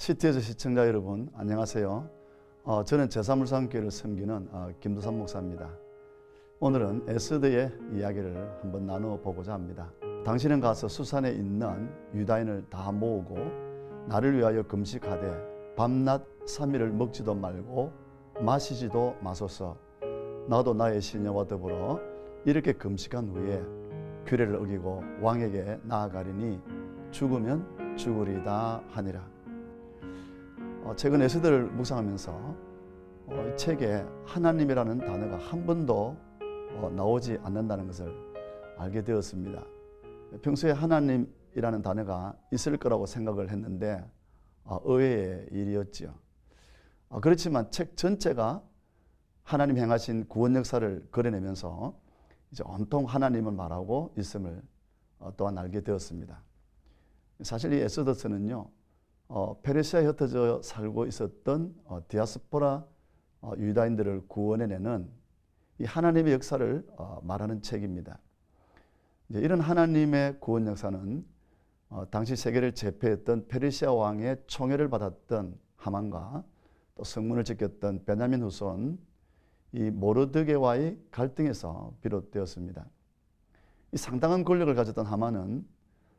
CT에서 시청자 여러분 안녕하세요. 저는 제사물상교회를 섬기는 김두산 목사입니다. 오늘은 에스더의 이야기를 한번 나누어 보고자 합니다. 당신은 가서 수산에 있는 유다인을 다 모으고 나를 위하여 금식하되 밤낮 3일을 먹지도 말고 마시지도 마소서. 나도 나의 시녀와 더불어 이렇게 금식한 후에 규례를 어기고 왕에게 나아가리니 죽으면 죽으리다 하니라. 최근 에스더를 묵상하면서 이 책에 하나님이라는 단어가 한 번도 나오지 않는다는 것을 알게 되었습니다. 평소에 하나님이라는 단어가 있을 거라고 생각을 했는데 의외의 일이었지요. 그렇지만 책 전체가 하나님 행하신 구원 역사를 그려내면서 이제 온통 하나님을 말하고 있음을 또한 알게 되었습니다. 사실 이 에스더서는요, 페르시아에 흩어져 살고 있었던 디아스포라 유다인들을 구원해내는 이 하나님의 역사를 말하는 책입니다. 이제 이런 하나님의 구원 역사는 당시 세계를 제패했던 페르시아 왕의 총애를 받았던 하만과 또 성문을 지켰던 베냐민 후손 이 모르드게와의 갈등에서 비롯되었습니다. 이 상당한 권력을 가졌던 하만은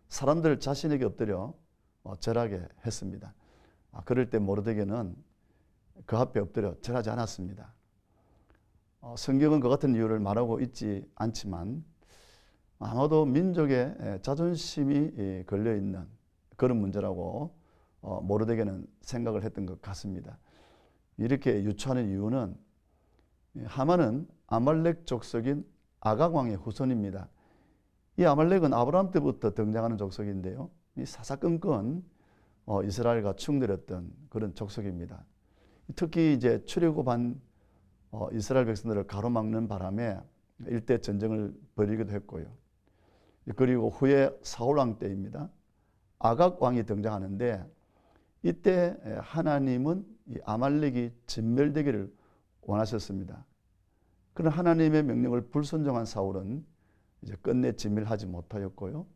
사람들을 자신에게 엎드려 절하게 했습니다. 그럴 때 모르드게는 그 앞에 엎드려 절하지 않았습니다. 성경은 그 같은 이유를 말하고 있지 않지만 아마도 민족의 자존심이 걸려있는 그런 문제라고 모르드게는 생각을 했던 것 같습니다. 이렇게 유추하는 이유는 하만은 아말렉 족속인 아각 왕의 후손입니다. 이 아말렉은 아브라함 때부터 등장하는 족속인데요, 이 사사건건 이스라엘과 충돌했던 그런 족속입니다. 특히 이제 출애굽한 이스라엘 백성들을 가로막는 바람에 일대 전쟁을 벌이기도 했고요. 그리고 후에 사울 왕 때입니다. 아각 왕이 등장하는데 이때 하나님은 이 아말렉이 진멸되기를 원하셨습니다. 그런 하나님의 명령을 불순종한 사울은 이제 끝내 진멸하지 못하였고요.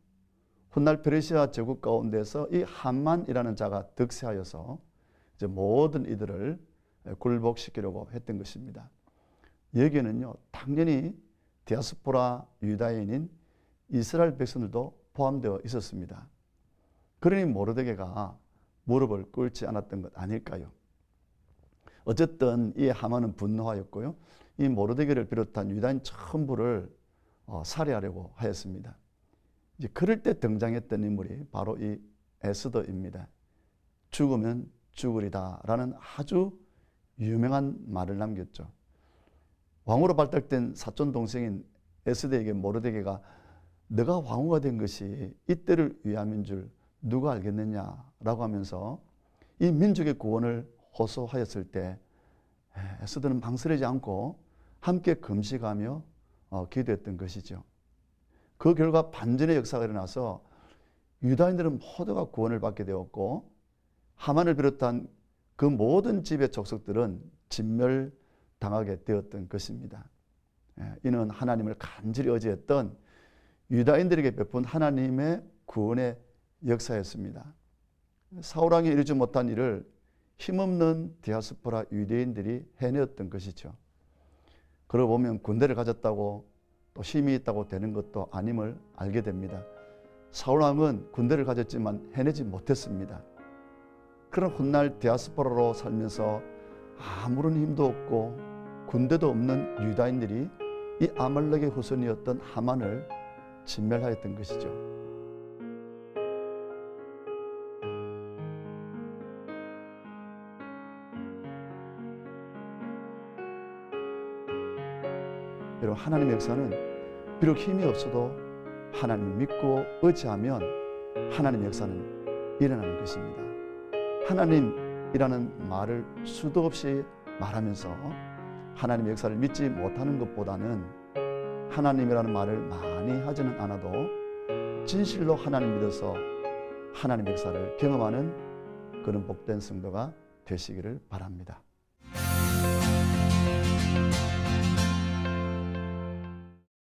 훗날 페르시아 제국 가운데서 이 함만이라는 자가 득세하여서 이제 모든 이들을 굴복시키려고 했던 것입니다. 여기에는요, 당연히 디아스포라 유다인인 이스라엘 백성들도 포함되어 있었습니다. 그러니 모르드게가 무릎을 꿇지 않았던 것 아닐까요? 어쨌든 이 하만은 분노하였고요, 이 모르드게를 비롯한 유다인 전부를 살해하려고 하였습니다. 이제 그럴 때 등장했던 인물이 바로 이 에스더입니다. 죽으면 죽으리다 라는 아주 유명한 말을 남겼죠. 왕으로 발탁된 사촌 동생인 에스더에게 모르드게가 너가 왕후가 된 것이 이때를 위함인 줄 누가 알겠느냐라고 하면서 이 민족의 구원을 호소하였을 때 에스더는 망설이지 않고 함께 금식하며 기도했던 것이죠. 그 결과 반전의 역사가 일어나서 유다인들은 모두가 구원을 받게 되었고 하만을 비롯한 그 모든 집의 족속들은 진멸당하게 되었던 것입니다. 이는 하나님을 간절히 의지했던 유다인들에게 베푼 하나님의 구원의 역사였습니다. 사울왕이 이루지 못한 일을 힘없는 디아스포라 유대인들이 해내었던 것이죠. 그러고 보면 군대를 가졌다고 또 힘이 있다고 되는 것도 아님을 알게 됩니다. 사울왕은 군대를 가졌지만 해내지 못했습니다. 그런 훗날 디아스포라로 살면서 아무런 힘도 없고 군대도 없는 유다인들이 이 아말렉의 후손이었던 하만을 진멸하였던 것이죠. 여러분, 하나님의 역사는 비록 힘이 없어도 하나님을 믿고 의지하면 하나님의 역사는 일어나는 것입니다. 하나님이라는 말을 수도 없이 말하면서 하나님의 역사를 믿지 못하는 것보다는 하나님이라는 말을 많이 하지는 않아도 진실로 하나님 믿어서 하나님의 역사를 경험하는 그런 복된 성도가 되시기를 바랍니다.